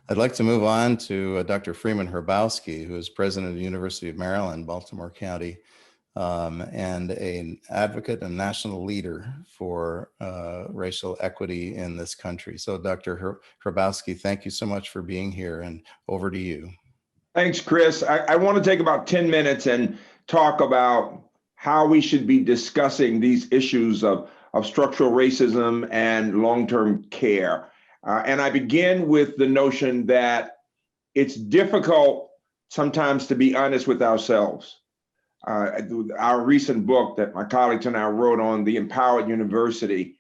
I'd like to move on to Dr. Freeman Hrabowski, who is president of the University of Maryland, Baltimore County, and an advocate and national leader for racial equity in this country. So Dr. Hrabowski, thank you so much for being here, and over to you. Thanks, Chris. I want to take about 10 minutes and talk about how we should be discussing these issues of structural racism and long-term care. And I begin with the notion that it's difficult sometimes to be honest with ourselves. Our recent book that my colleagues and I wrote on the Empowered University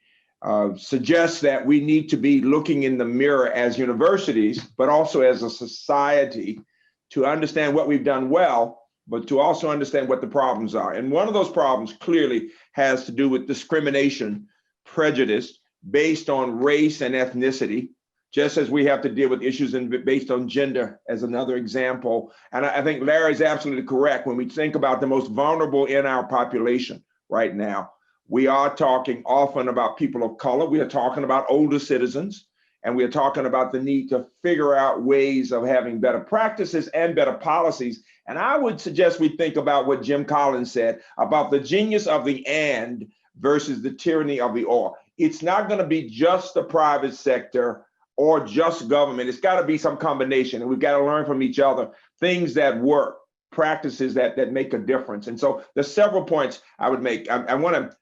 suggests that we need to be looking in the mirror as universities, but also as a society, to understand what we've done well, but to also understand what the problems are. And one of those problems clearly has to do with discrimination, prejudice based on race and ethnicity, just as we have to deal with issues based on gender as another example. And I think Larry's absolutely correct. When we think about the most vulnerable in our population right now, we are talking often about people of color. We are talking about older citizens. And we are talking about the need to figure out ways of having better practices and better policies. And I would suggest we think about what Jim Collins said about the genius of the and versus the tyranny of the or. It's not going to be just the private sector or just government. It's got to be some combination. And we've got to learn from each other, things that work, practices that make a difference. And so there's several points I would make. I want to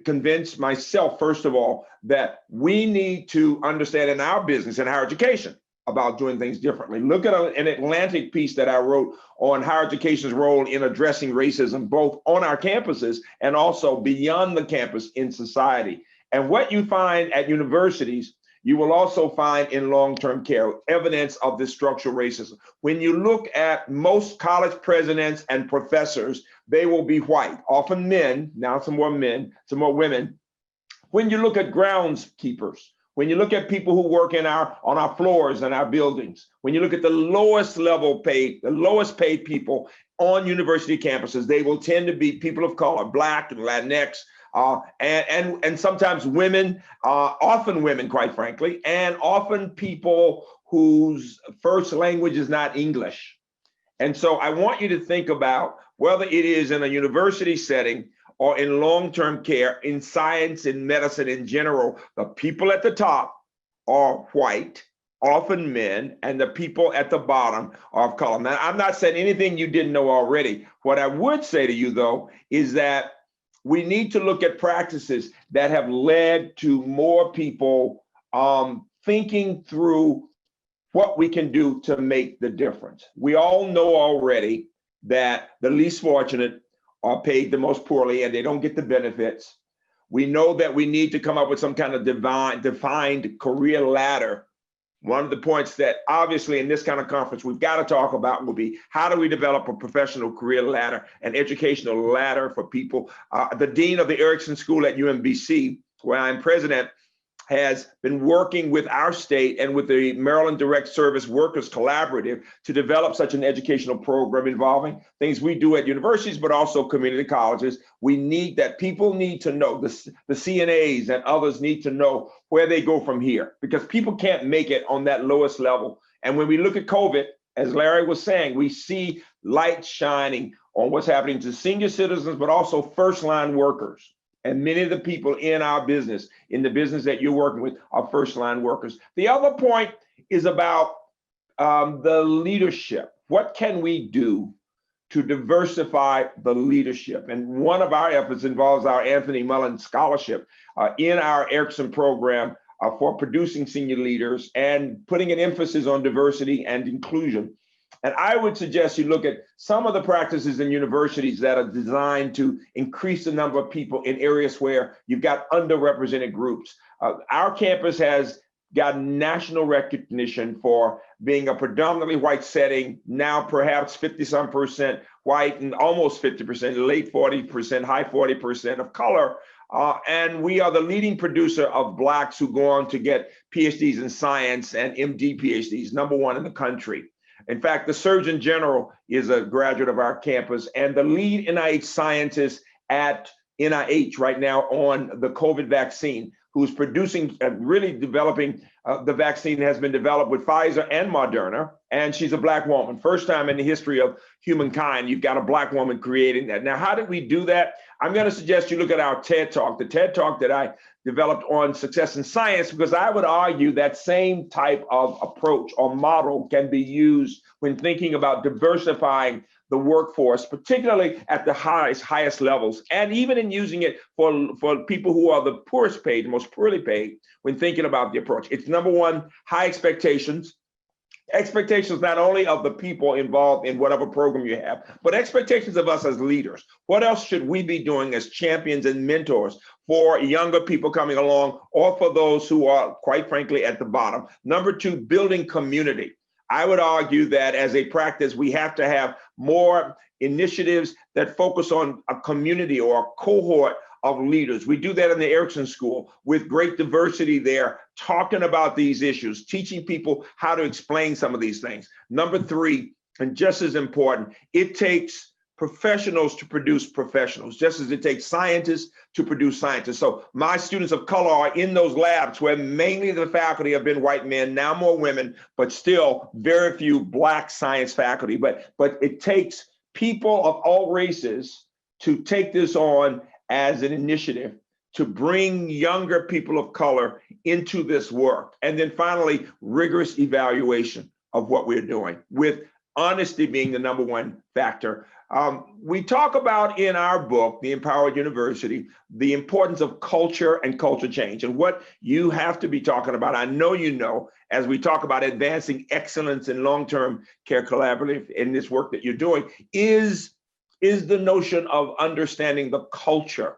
convince myself, first of all, that we need to understand in our business and higher education about doing things differently. Look at an Atlantic piece that I wrote on higher education's role in addressing racism, both on our campuses and also beyond the campus in society. And what you find at universities, you will also find in long-term care evidence of this structural racism. When you look at most college presidents and professors, they will be white, often men, now some more men, some more women. When you look at groundskeepers, when you look at people who work on our floors and our buildings, when you look at the lowest level paid, the lowest paid people on university campuses, they will tend to be people of color, Black and Latinx, and sometimes women, often women, quite frankly, and often people whose first language is not English. And so I want you to think about whether it is in a university setting or in long-term care, in science, in medicine in general, the people at the top are white, often men, and the people at the bottom are of color. Now, I'm not saying anything you didn't know already. What I would say to you, though, is that we need to look at practices that have led to more people thinking through what we can do to make the difference. We all know already that the least fortunate are paid the most poorly and they don't get the benefits. We know that we need to come up with some kind of defined career ladder. One of the points that obviously in this kind of conference we've got to talk about will be how do we develop a professional career ladder, an educational ladder for people. The dean of the Erickson School at UMBC, where I'm president, has been working with our state and with the Maryland Direct Service Workers Collaborative to develop such an educational program involving things we do at universities, but also community colleges. We need that. People need to know, the CNAs and others need to know where they go from here, because people can't make it on that lowest level. And when we look at COVID, as Larry was saying, we see light shining on what's happening to senior citizens, but also first-line workers. And many of the people in our business, in the business that you're working with, are first-line workers. The other point is about the leadership. What can we do to diversify the leadership? And one of our efforts involves our Anthony Mullen Scholarship in our Erickson program for producing senior leaders and putting an emphasis on diversity and inclusion. And I would suggest you look at some of the practices in universities that are designed to increase the number of people in areas where you've got underrepresented groups. Our campus has gotten national recognition for being a predominantly white setting, now perhaps 50-some% white and almost 50%, late 40%, high 40% of color. And we are the leading producer of Blacks who go on to get PhDs in science and MD PhDs, #1 in the country. In fact, the Surgeon General is a graduate of our campus, and the lead NIH scientist at NIH right now on the COVID vaccine who's producing and really developing the vaccine has been developed with Pfizer and Moderna, and she's a Black woman. First time in the history of humankind, you've got a Black woman creating that. Now, how did we do that? I'm going to suggest you look at our TED Talk, the TED Talk that I developed on success in science, because I would argue that same type of approach or model can be used when thinking about diversifying the workforce, particularly at the highest levels, and even in using it for people who are the poorest paid, the most poorly paid, when thinking about the approach. It's number one, high expectations. Expectations not only of the people involved in whatever program you have, but expectations of us as leaders. What else should we be doing as champions and mentors for younger people coming along, or for those who are, quite frankly, at the bottom? Number two, building community. I would argue that as a practice, we have to have more initiatives that focus on a community or a cohort of leaders. We do that in the Erickson School with great diversity there, talking about these issues, teaching people how to explain some of these things. Number three, and just as important, it takes professionals to produce professionals, just as it takes scientists to produce scientists. So my students of color are in those labs where mainly the faculty have been white men, now more women, but still very few Black science faculty. But it takes people of all races to take this on as an initiative to bring younger people of color into this work. And then finally, rigorous evaluation of what we're doing, with honesty being the number one factor. We talk about in our book, The Empowered University, the importance of culture and culture change. And what you have to be talking about, I know you know, as we talk about advancing excellence in long-term care collaborative in this work that you're doing, is the notion of understanding the culture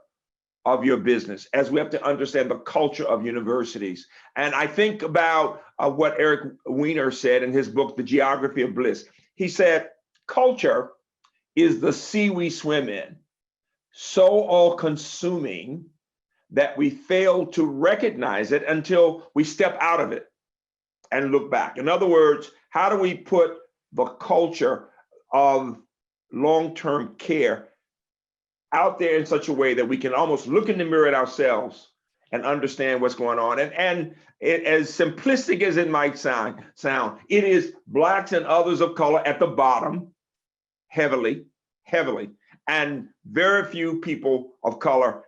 of your business, as we have to understand the culture of universities. And I think about what Eric Weiner said in his book, The Geography of Bliss. He said, culture is the sea we swim in, so all-consuming that we fail to recognize it until we step out of it and look back. In other words, how do we put the culture of long-term care out there in such a way that we can almost look in the mirror at ourselves and understand what's going on? And it, as simplistic as it might sound, it is Blacks and others of color at the bottom, heavily, and very few people of color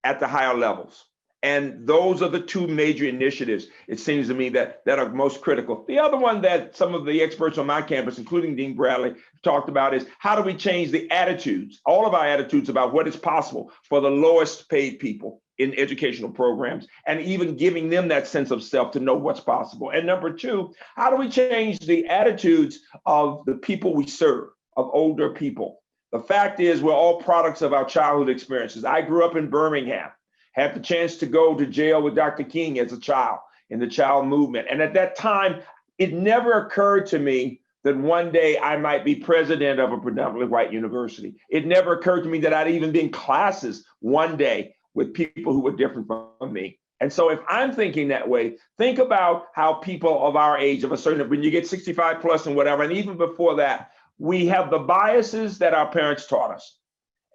at the higher levels. And those are the two major initiatives, it seems to me, that are most critical. The other one that some of the experts on my campus, including Dean Bradley, talked about is how do we change the attitudes, all of our attitudes about what is possible for the lowest paid people in educational programs, and even giving them that sense of self to know what's possible. And number two, how do we change the attitudes of the people we serve, of older people? The fact is, we're all products of our childhood experiences. I grew up in Birmingham, had the chance to go to jail with Dr. King as a child in the child movement. And at that time, it never occurred to me that one day I might be president of a predominantly white university. It never occurred to me that I'd even be in classes one day with people who were different from me. And so if I'm thinking that way, think about how people of our age, of a certain, when you get 65 plus and whatever, and even before that, we have the biases that our parents taught us.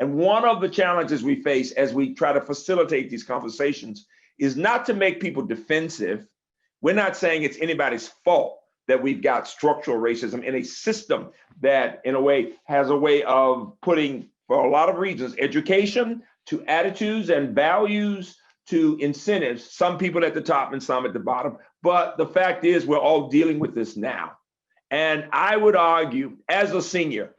And one of the challenges we face as we try to facilitate these conversations is not to make people defensive. We're not saying it's anybody's fault that we've got structural racism in a system that, in a way, has a way of putting, for a lot of reasons, education to attitudes and values to incentives, some people at the top and some at the bottom. But the fact is, we're all dealing with this now. And I would argue, as a senior,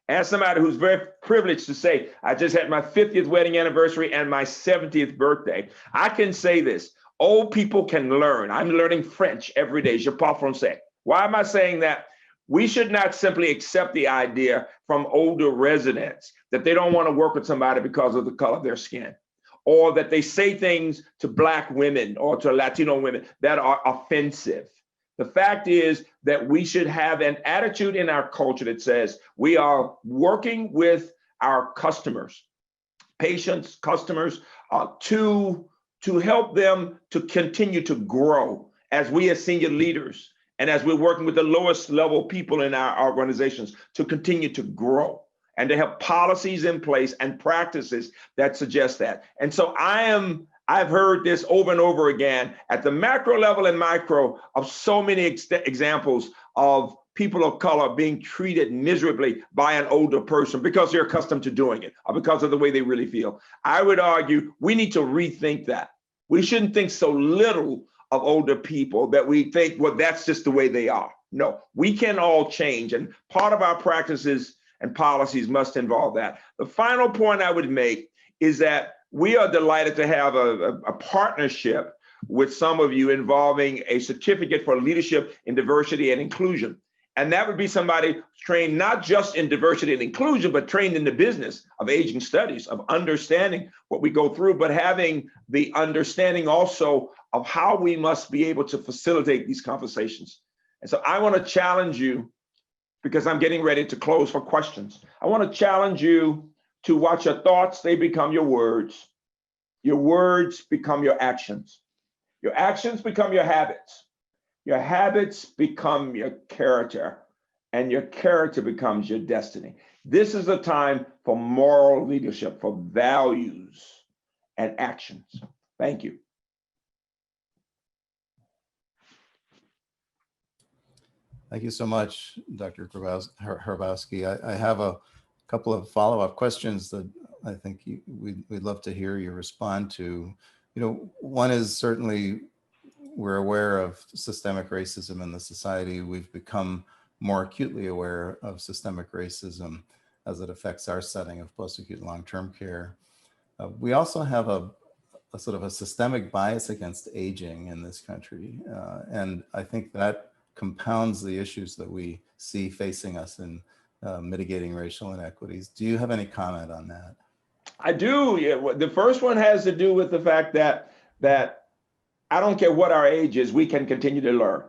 as somebody who's very privileged to say, I just had my 50th wedding anniversary and my 70th birthday, I can say this: old people can learn. I'm learning French every day, je parle français. Why am I saying that? We should not simply accept the idea from older residents that they don't want to work with somebody because of the color of their skin, or that they say things to Black women or to Latino women that are offensive. The fact is that we should have an attitude in our culture that says we are working with our customers, patients, customers, to help them to continue to grow as we as senior leaders, and as we're working with the lowest level people in our organizations to continue to grow, and to have policies in place and practices that suggest that. And so I am I've heard this over and over again at the macro level and micro of so many examples of people of color being treated miserably by an older person because they're accustomed to doing it or because of the way they really feel. I would argue we need to rethink that. We shouldn't think so little of older people that we think, well, that's just the way they are. No, we can all change. And part of our practices and policies must involve that. The final point I would make is that we are delighted to have a partnership with some of you involving a certificate for leadership in diversity and inclusion. And that would be somebody trained not just in diversity and inclusion, but trained in the business of aging studies, of understanding what we go through, but having the understanding also of how we must be able to facilitate these conversations. And so I want to challenge you, because I'm getting ready to close for questions. I want to challenge you to watch your thoughts, they become your words. Your words become your actions. Your actions become your habits. Your habits become your character, and your character becomes your destiny. This is a time for moral leadership, for values and actions. Thank you. Thank you so much, Dr. Hrabowski. I have a couple of follow-up questions that I think we'd love to hear you respond to. One is certainly we're aware of systemic racism in the society. We've become more acutely aware of systemic racism as it affects our setting of post-acute long-term care. We also have a sort of a systemic bias against aging in this country. And I think that compounds the issues that we see facing us in mitigating racial inequities. Do you have any comment on that? I do. Yeah. The first one has to do with the fact that I don't care what our age is, we can continue to learn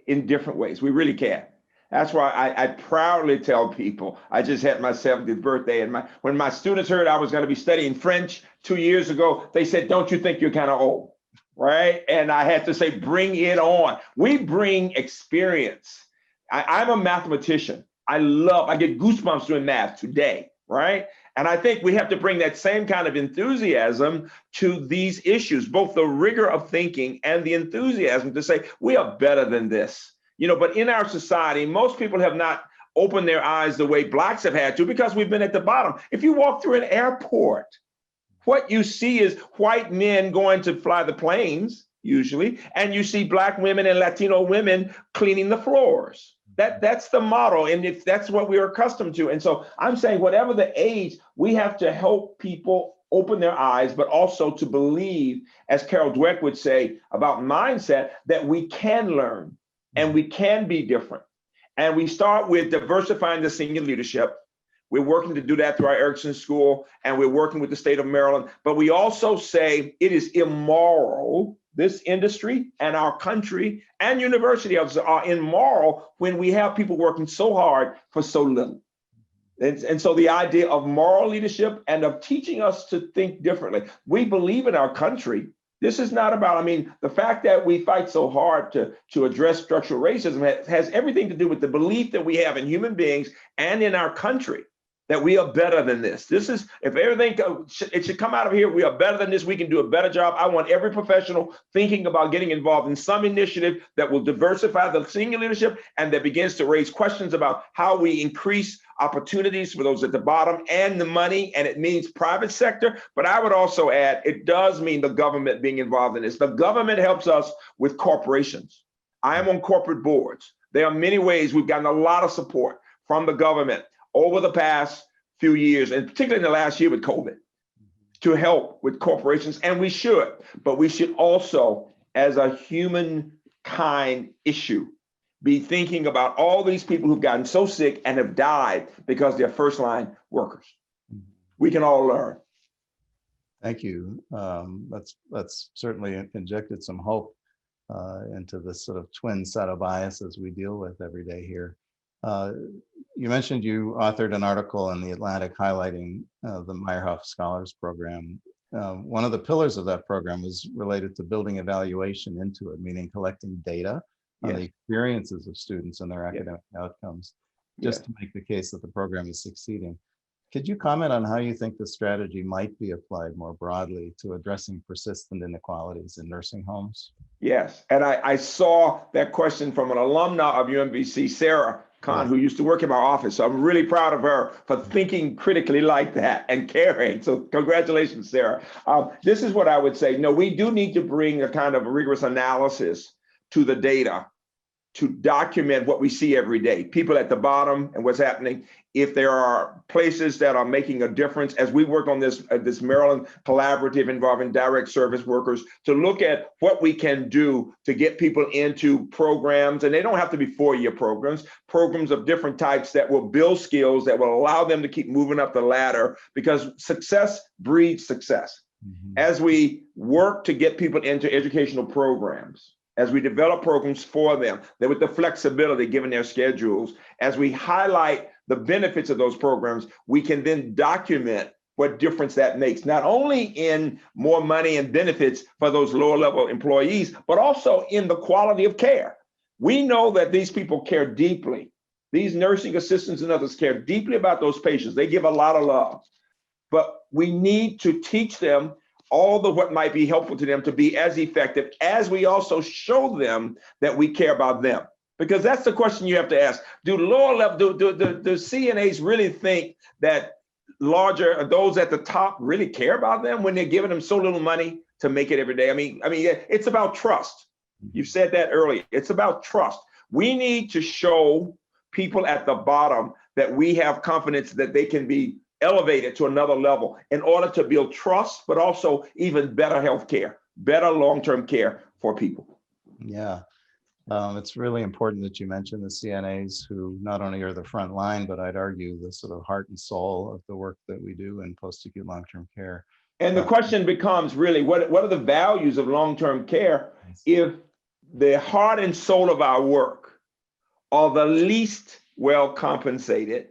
in different ways. We really can. That's why I proudly tell people, I just had my 70th birthday, and when my students heard I was going to be studying French 2 years ago, they said, don't you think you're kind of old, right? And I had to say, bring it on. We bring experience. I'm a mathematician. I get goosebumps doing math today, right? And I think we have to bring that same kind of enthusiasm to these issues, both the rigor of thinking and the enthusiasm to say, we are better than this. But in our society, most people have not opened their eyes the way Blacks have had to, because we've been at the bottom. If you walk through an airport, what you see is white men going to fly the planes, usually, and you see Black women and Latino women cleaning the floors. That's the model, and if that's what we are accustomed to. And so I'm saying, whatever the age, we have to help people open their eyes, but also to believe, as Carol Dweck would say about mindset, that we can learn and we can be different. And we start with diversifying the senior leadership. We're working to do that through our Erickson School, and we're working with the state of Maryland. But we also say it is immoral, this industry and our country and universities are immoral when we have people working so hard for so little. And so the idea of moral leadership and of teaching us to think differently. We believe in our country. This is not about, the fact that we fight so hard to address structural racism has everything to do with the belief that we have in human beings and in our country, that we are better than this. This is, if everything, it should come out of here, we are better than this, we can do a better job. I want every professional thinking about getting involved in some initiative that will diversify the senior leadership and that begins to raise questions about how we increase opportunities for those at the bottom and the money, and it means private sector. But I would also add, it does mean the government being involved in this. The government helps us with corporations. I am on corporate boards. There are many ways we've gotten a lot of support from the government over the past few years, and particularly in the last year with COVID, to help with corporations, and we should, but we should also, as a humankind issue, be thinking about all these people who've gotten so sick and have died because they're first line workers. We can all learn. Thank you. That's certainly injected some hope into this sort of twin set of biases we deal with every day here. You mentioned you authored an article in The Atlantic highlighting the Meyerhoff Scholars Program. One of the pillars of that program was related to building evaluation into it, meaning collecting data on the experiences of students and their academic outcomes, just to make the case that the program is succeeding. Could you comment on how you think the strategy might be applied more broadly to addressing persistent inequalities in nursing homes? Yes, and I saw that question from an alumna of UMBC, Sarah Khan, Yeah. who used to work in my office. So I'm really proud of her for thinking critically like that and caring. So congratulations, Sarah. This is what I would say. No, we do need to bring a kind of rigorous analysis to the data to document what we see every day, people at the bottom and what's happening. If there are places that are making a difference, as we work on this Maryland collaborative involving direct service workers, to look at what we can do to get people into programs, and they don't have to be 4-year programs of different types that will build skills that will allow them to keep moving up the ladder, because success breeds success. As we work to get people into educational programs, as we develop programs for them, that with the flexibility given their schedules, as we highlight the benefits of those programs, we can then document what difference that makes, not only in more money and benefits for those lower level employees, but also in the quality of care. We know that these people care deeply. These nursing assistants and others care deeply about those patients. They give a lot of love, but we need to teach them all the what might be helpful to them to be as effective, as we also show them that we care about them. Because that's the question you have to ask. Do lower level, do CNAs really think that those at the top really care about them when they're giving them so little money to make it every day? I mean, it's about trust. You said that earlier. It's about trust. We need to show people at the bottom that we have confidence that they can be elevated to another level in order to build trust, but also even better healthcare, better long-term care for people. Yeah, it's really important that you mentioned the CNAs, who not only are the front line, but I'd argue the sort of heart and soul of the work that we do in post-acute long-term care. And the question becomes really, what are the values of long-term care if the heart and soul of our work are the least well compensated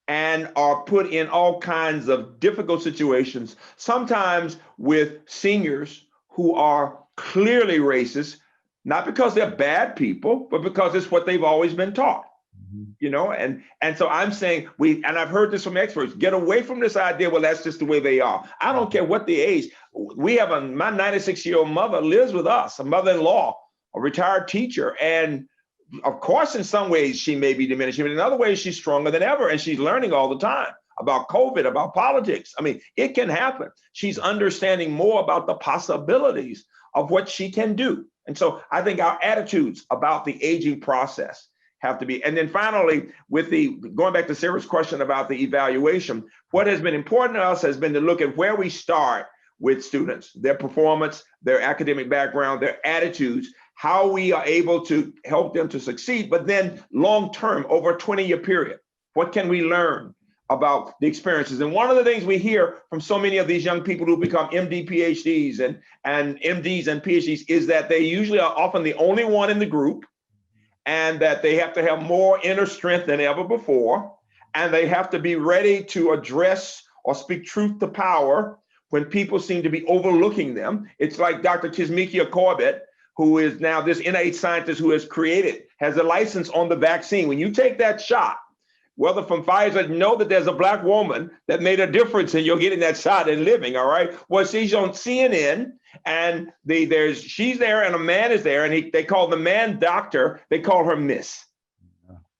and are put in all kinds of difficult situations, sometimes with seniors who are clearly racist, not because they're bad people, but because it's what they've always been taught. You know, and so I'm saying and I've heard this from experts, get away from this idea, well, that's just the way they are. I don't care what the age. We have my 96-year-old mother lives with us, a mother-in-law, a retired teacher, and of course, in some ways she may be diminishing, but in other ways she's stronger than ever, and she's learning all the time about COVID, about politics. I mean, it can happen. She's understanding more about the possibilities of what she can do. And so I think our attitudes about the aging process have to be. And then finally, going back to Sarah's question about the evaluation, what has been important to us has been to look at where we start with students, their performance, their academic background, their attitudes, how we are able to help them to succeed, but then long-term, over a 20-year period, what can we learn about the experiences? And one of the things we hear from so many of these young people who become MD, PhDs and MDs and PhDs is that they usually are often the only one in the group, and that they have to have more inner strength than ever before, and they have to be ready to address or speak truth to power when people seem to be overlooking them. It's like Dr. Kizzmekia Corbett, who is now this NIH scientist who has a license on the vaccine. When you take that shot, whether from Pfizer, know that there's a Black woman that made a difference in you're getting that shot and living, all right? Well, she's on CNN, and she's there and a man is there, and they call the man doctor, they call her Miss.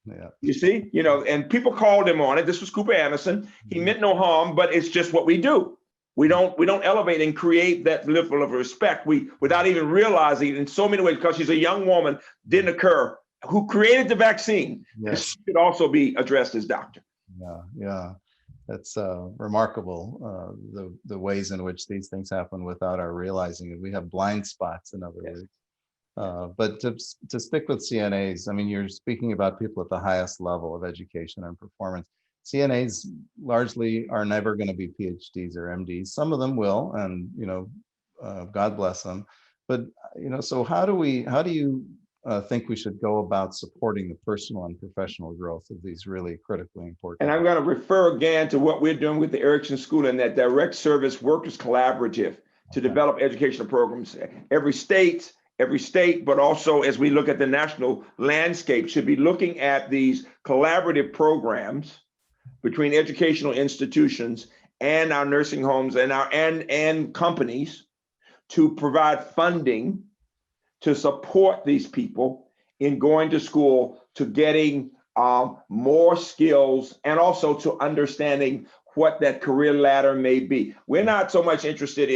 Yeah. You see, and people called him on it. This was Cooper Anderson. He meant no harm, but it's just what we do. We don't elevate and create that level of respect. Without even realizing it in so many ways, because she's a young woman, didn't occur, who created the vaccine. Yes. She should also be addressed as doctor. Yeah. That's remarkable, the ways in which these things happen without our realizing it. We have blind spots, in other words. But to stick with CNAs, I mean, you're speaking about people at the highest level of education and performance. CNAs largely are never going to be PhDs or MDs. Some of them will, and God bless them. But so how do you think we should go about supporting the personal and professional growth of these really critically important? And I'm going to refer again to what we're doing with the Erickson School and that direct service workers collaborative to develop educational programs. Every state, but also as we look at the national landscape, should be looking at these collaborative programs between educational institutions and our nursing homes and our and companies to provide funding to support these people in going to school, to getting more skills, and also to understanding what that career ladder may be. We're not so much interested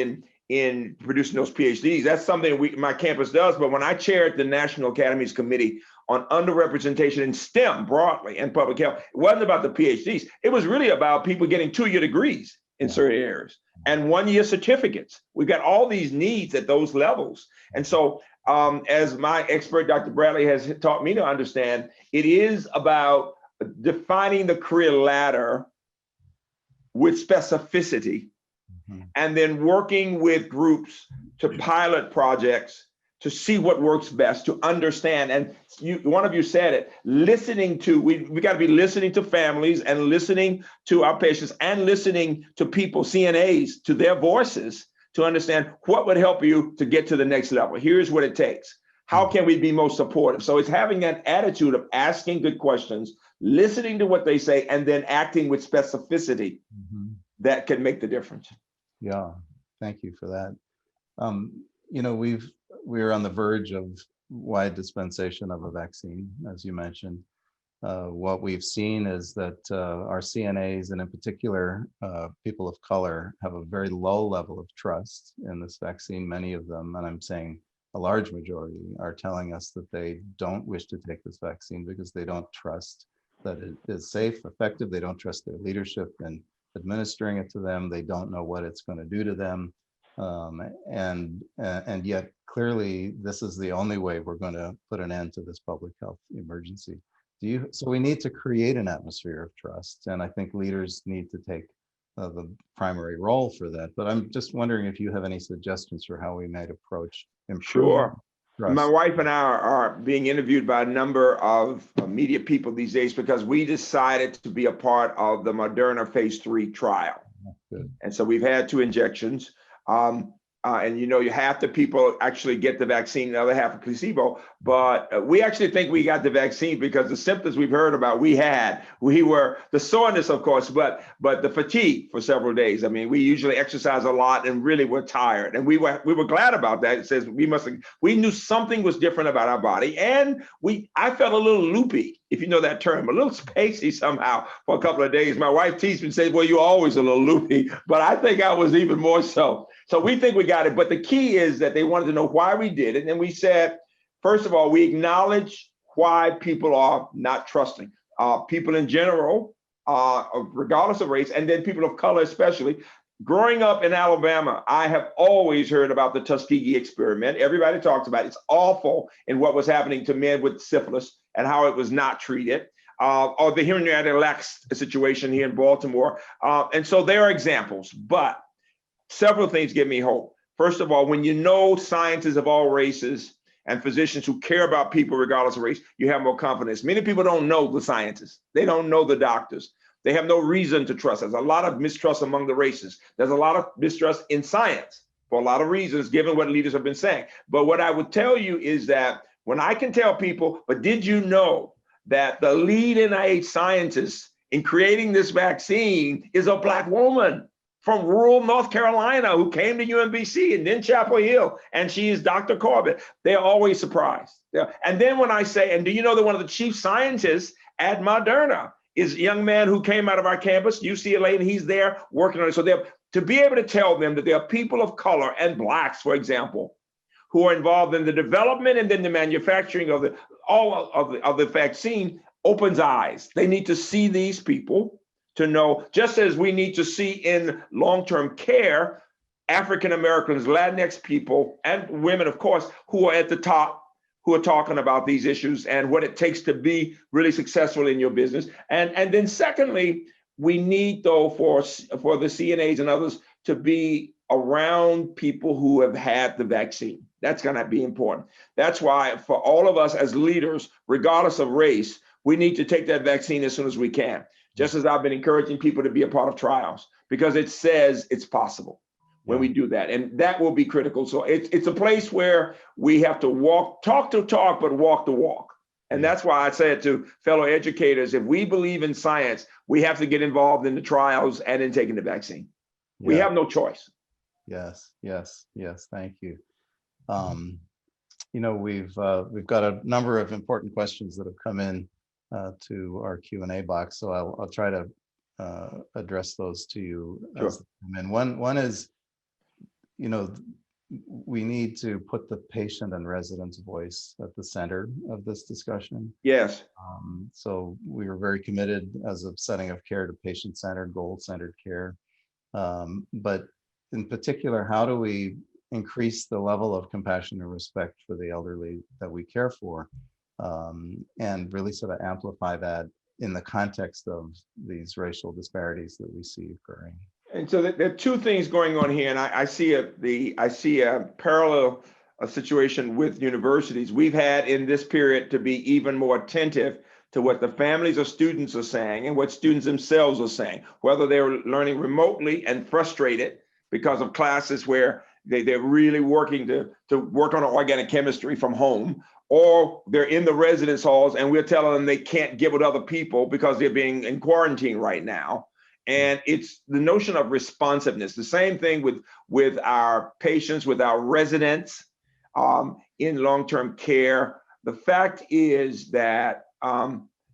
in producing those PhDs. That's something my campus does. But when I chaired the National Academies Committee on underrepresentation in STEM broadly and public health, it wasn't about the PhDs. It was really about people getting 2-year degrees in certain areas and 1-year certificates. We've got all these needs at those levels. And so as my expert, Dr. Bradley, has taught me to understand, it is about defining the career ladder with specificity, and then working with groups to pilot projects to see what works best, to understand. And one of you said it, listening to, we got to be listening to families and listening to our patients and listening to people, CNAs, to their voices, to understand what would help you to get to the next level. Here's what it takes. How can we be most supportive? So it's having that attitude of asking good questions, listening to what they say, and then acting with specificity that can make the difference. Yeah, thank you for that. You know, we're on the verge of wide dispensation of a vaccine, as you mentioned. What we've seen is that our CNAs, and in particular, people of color, have a very low level of trust in this vaccine. Many of them, and I'm saying a large majority, are telling us that they don't wish to take this vaccine because they don't trust that it is safe, effective. They don't trust their leadership in administering it to them. They don't know what it's going to do to them. And yet clearly this is the only way we're going to put an end to this public health emergency. So we need to create an atmosphere of trust, and I think leaders need to take the primary role for that. But I'm just wondering if you have any suggestions for how we might approach improving Sure. trust. My wife and I are being interviewed by a number of media people these days because we decided to be a part of the Moderna phase 3 trial. Good. And so we've had 2 injections. And you know, half the people actually get the vaccine, the other half a placebo. But we actually think we got the vaccine because the symptoms we've heard about, we were the soreness, of course, but the fatigue for several days. I mean, we usually exercise a lot and really were tired, and we were glad about that. It says we knew something was different about our body, and I felt a little loopy, if you know that term, a little spacey somehow for a couple of days. My wife teased me and said, "Well, you're always a little loopy," but I think I was even more so. So we think we got it, but the key is that they wanted to know why we did it. And we said, first of all, we acknowledge why people are not trusting. People in general, regardless of race, and then people of color especially. Growing up in Alabama, I have always heard about the Tuskegee experiment. Everybody talks about it. It's awful in what was happening to men with syphilis and how it was not treated. Or the Henrietta Lacks situation here in Baltimore. And so there are examples, but several things give me hope. First of all, when you know scientists of all races and physicians who care about people regardless of race, you have more confidence. Many people don't know the scientists. They don't know the doctors. They have no reason to trust. There's a lot of mistrust among the races. There's a lot of mistrust in science for a lot of reasons, given what leaders have been saying. But what I would tell you is that when I can tell people, but did you know that the lead NIH scientist in creating this vaccine is a Black woman from rural North Carolina who came to UMBC and then Chapel Hill, and she is Dr. Corbett. They're always surprised. And then when I say, and do you know that one of the chief scientists at Moderna is a young man who came out of our campus, UCLA, and he's there working on it. So to be able to tell them that there are people of color and Blacks, for example, who are involved in the development and then the manufacturing of the vaccine opens eyes. They need to see these people to know, just as we need to see in long-term care, African Americans, Latinx people, and women, of course, who are at the top, who are talking about these issues and what it takes to be really successful in your business. And then secondly, we need, though, for the CNAs and others to be around people who have had the vaccine. That's going to be important. That's why for all of us as leaders, regardless of race, we need to take that vaccine as soon as we can. Just as I've been encouraging people to be a part of trials, because it says it's possible when we do that. And that will be critical. So it's a place where we have to talk the talk, but walk the walk. And Yeah. that's why I said to fellow educators, if we believe in science, we have to get involved in the trials and in taking the vaccine. We Yeah. have no choice. Yes. Yes. Yes. Thank you. You know, we've got a number of important questions that have come in to our Q&A box, so I'll try to address those to you as Sure. they come in. One is, you know, we need to put the patient and resident's voice at the center of this discussion. Yes. So we were very committed as a setting of care to patient-centered, goal-centered care. But in particular, how do we increase the level of compassion and respect for the elderly that we care for, and really sort of amplify that in the context of these racial disparities that we see occurring? And so there are two things going on here, and I see a parallel situation with universities. We've had in this period to be even more attentive to what the families of students are saying and what students themselves are saying, whether they're learning remotely and frustrated because of classes where they're really working to work on organic chemistry from home, or they're in the residence halls and we're telling them they can't get with other people because they're being in quarantine right now. And it's the notion of responsiveness. The same thing with our patients, with our residents in long-term care. The fact is that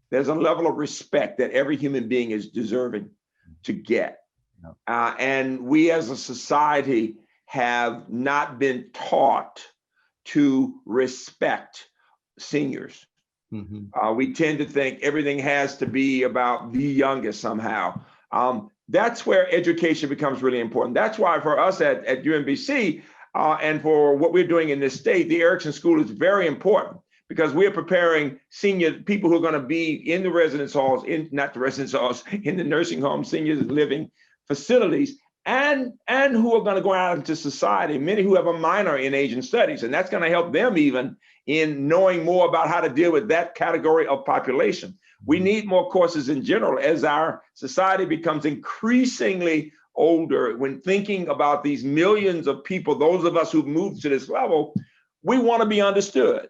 there's a level of respect that every human being is deserving to get. And we as a society have not been taught to respect seniors. We tend to think everything has to be about the youngest somehow. That's where education becomes really important. That's why for us at UMBC and for what we're doing in this state, the Erickson School is very important, because we're preparing senior people who are going to be in the residence halls, not the residence halls, in the nursing homes, senior living facilities, and who are going to go out into society, many who have a minor in Asian studies. And that's going to help them even in knowing more about how to deal with that category of population. We need more courses in general as our society becomes increasingly older. When thinking about these millions of people, those of us who've moved to this level, we want to be understood.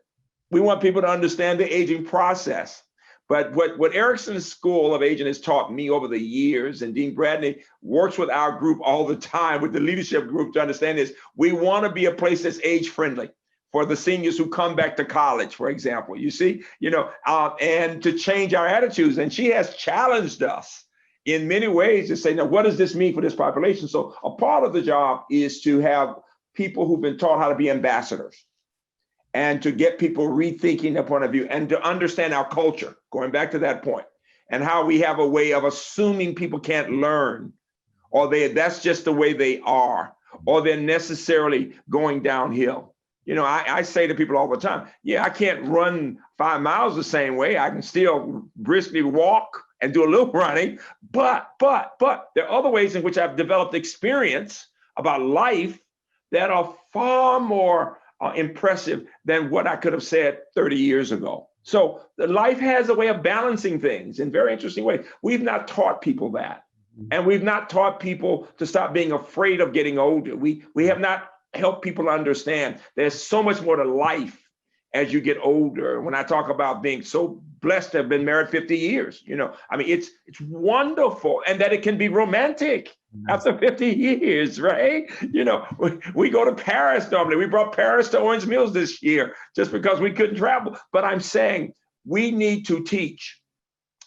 We want people to understand the aging process. But what Erickson's School of Aging has taught me over the years, and Dean Bradley works with our group all the time, with the leadership group, to understand is we want to be a place that's age friendly for the seniors who come back to college, for example, you see, and to change our attitudes. And she has challenged us in many ways to say, now, what does this mean for this population? So a part of the job is to have people who've been taught how to be ambassadors, and to get people rethinking their point of view and to understand our culture, going back to that point, and how we have a way of assuming people can't learn, or that's just the way they are, or they're necessarily going downhill. I say to people all the time, yeah, I can't run 5 miles the same way. I can still briskly walk and do a little running, but there are other ways in which I've developed experience about life that are far more impressive than what I could have said 30 years ago. So the life has a way of balancing things in very interesting ways. We've not taught people that. And we've not taught people to stop being afraid of getting older. We have not helped people understand there's so much more to life as you get older. When I talk about being so blessed to have been married 50 years, it's wonderful, and that it can be romantic after 50 years, right? We go to Paris normally. We brought Paris to Orange Mills this year just because we couldn't travel. But I'm saying we need to teach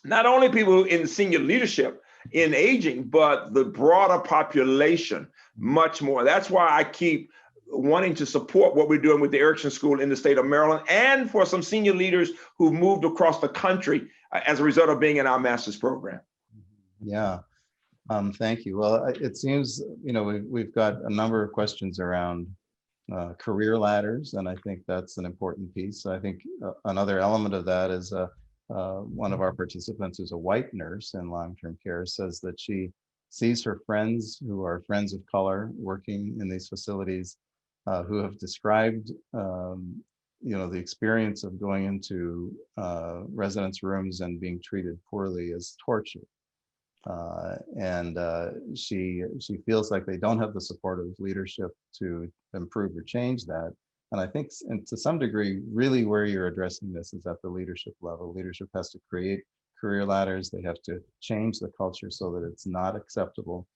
not only people in senior leadership in aging, but the broader population much more. That's why I keep wanting to support what we're doing with the Erickson School in the state of Maryland, and for some senior leaders who've moved across the country as a result of being in our master's program. Yeah. Thank you. Well, it seems, we've got a number of questions around career ladders, and I think that's an important piece. I think another element of that is one of our participants, who's a white nurse in long-term care, says that she sees her friends who are friends of color working in these facilities who have described the experience of going into residence rooms and being treated poorly as torture. And she feels like they don't have the support of leadership to improve or change that. And I think, and to some degree, really where you're addressing this is at the leadership level. Leadership has to create career ladders. They have to change the culture so that it's not acceptable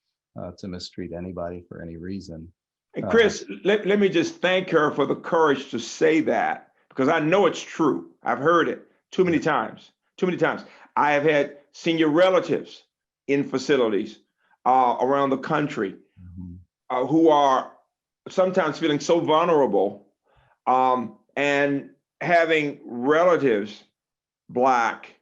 to mistreat anybody for any reason. And Chris, let me just thank her for the courage to say that, because I know it's true. I've heard it too many times, too many times. I have had senior relatives in facilities around the country who are sometimes feeling so vulnerable, and having relatives, Black,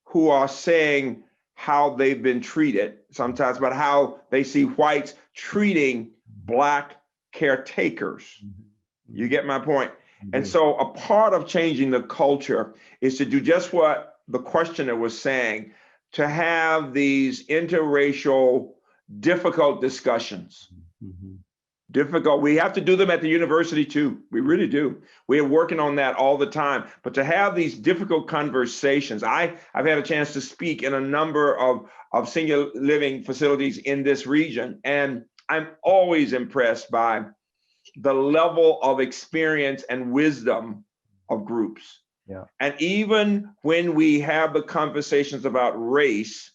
who are saying how they've been treated sometimes, but how they see whites treating Black caretakers. You get my point? And so a part of changing the culture is to do just what the questioner was saying, to have these interracial, difficult discussions. Difficult. We have to do them at the university too. We really do. We are working on that all the time. But to have these difficult conversations, I've had a chance to speak in a number of senior living facilities in this region, and I'm always impressed by the level of experience and wisdom of groups. Yeah. And even when we have the conversations about race,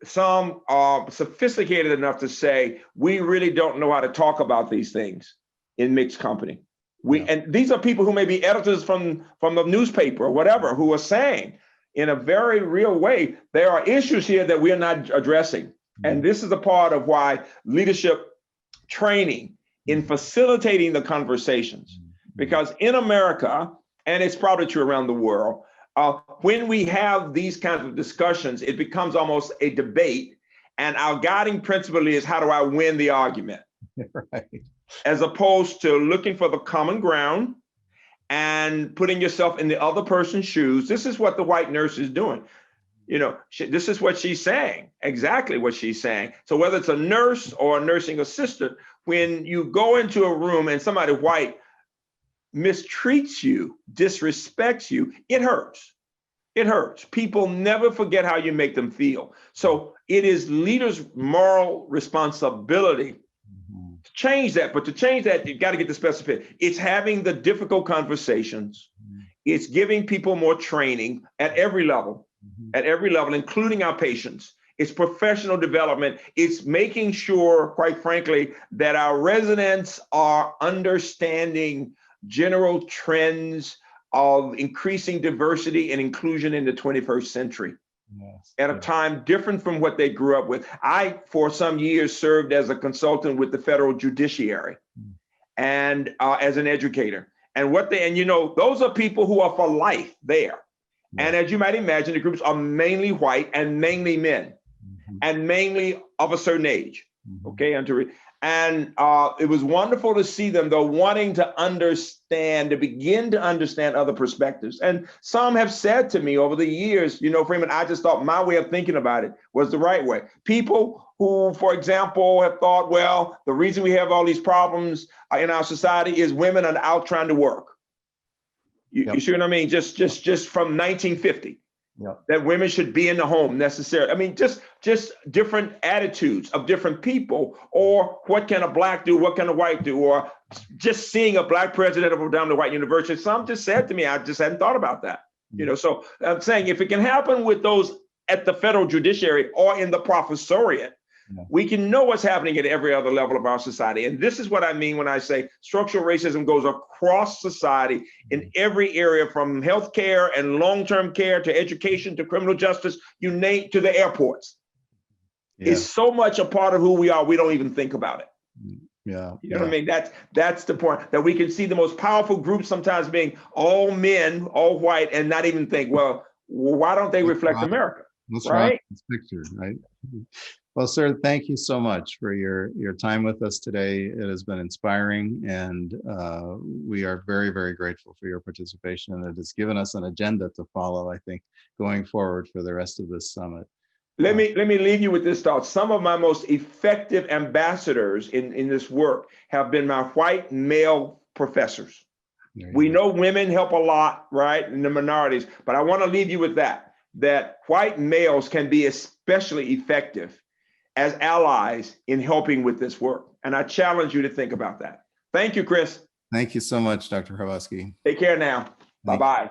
some are sophisticated enough to say, we really don't know how to talk about these things in mixed company. And these are people who may be editors from the newspaper or whatever, who are saying in a very real way, there are issues here that we are not addressing. And this is a part of why leadership training in facilitating the conversations, because in America, and it's probably true around the world, when we have these kinds of discussions, it becomes almost a debate, and our guiding principle is, how do I win the argument? Right. As opposed to looking for the common ground and putting yourself in the other person's shoes. This is what the white nurse is doing. You know, this is what she's saying, exactly what she's saying. So whether it's a nurse or a nursing assistant, when you go into a room and somebody white mistreats you, disrespects you, it hurts. It hurts. People never forget how you make them feel. So it is leaders' moral responsibility to change that. But to change that, you've got to get the specific. It's having the difficult conversations. It's giving people more training at every level, including our patients. It's professional development. It's making sure, quite frankly, that our residents are understanding general trends of increasing diversity and inclusion in the 21st century. At a time different from what they grew up with. I, for some years, served as a consultant with the federal judiciary and as an educator. And those are people who are for life there. And as you might imagine, the groups are mainly white and mainly men and mainly of a certain age. Okay, and it was wonderful to see them, though, wanting to begin to understand other perspectives. And some have said to me over the years, Freeman, I just thought my way of thinking about it was the right way. People who, for example, have thought, well, the reason we have all these problems in our society is women are out trying to work. You see what I mean? Just from 1950. That women should be in the home necessarily. I mean, just different attitudes of different people, or what can a Black do? What can a white do? Or just seeing a Black president of a dominant white university. Some just said to me, I just hadn't thought about that. So I'm saying, if it can happen with those at the federal judiciary or in the professoriate, we can know what's happening at every other level of our society. And this is what I mean when I say structural racism goes across society in every area, from healthcare and long-term care to education to criminal justice, you name, to the airports. It's so much a part of who we are, we don't even think about it. You know what I mean? That's the point, that we can see the most powerful groups sometimes being all men, all white, and not even think, well, why don't they reflect America? That's right. This picture, right? Well, sir, thank you so much for your time with us today. It has been inspiring, and we are very, very grateful for your participation. And it has given us an agenda to follow, I think, going forward for the rest of this summit. Let me leave you with this thought. Some of my most effective ambassadors in this work have been my white male professors. We know women help a lot, right, in the minorities, but I want to leave you with that white males can be especially effective as allies in helping with this work. And I challenge you to think about that. Thank you, Chris. Thank you so much, Dr. Hrabowski. Take care now. Thank you. Bye-bye.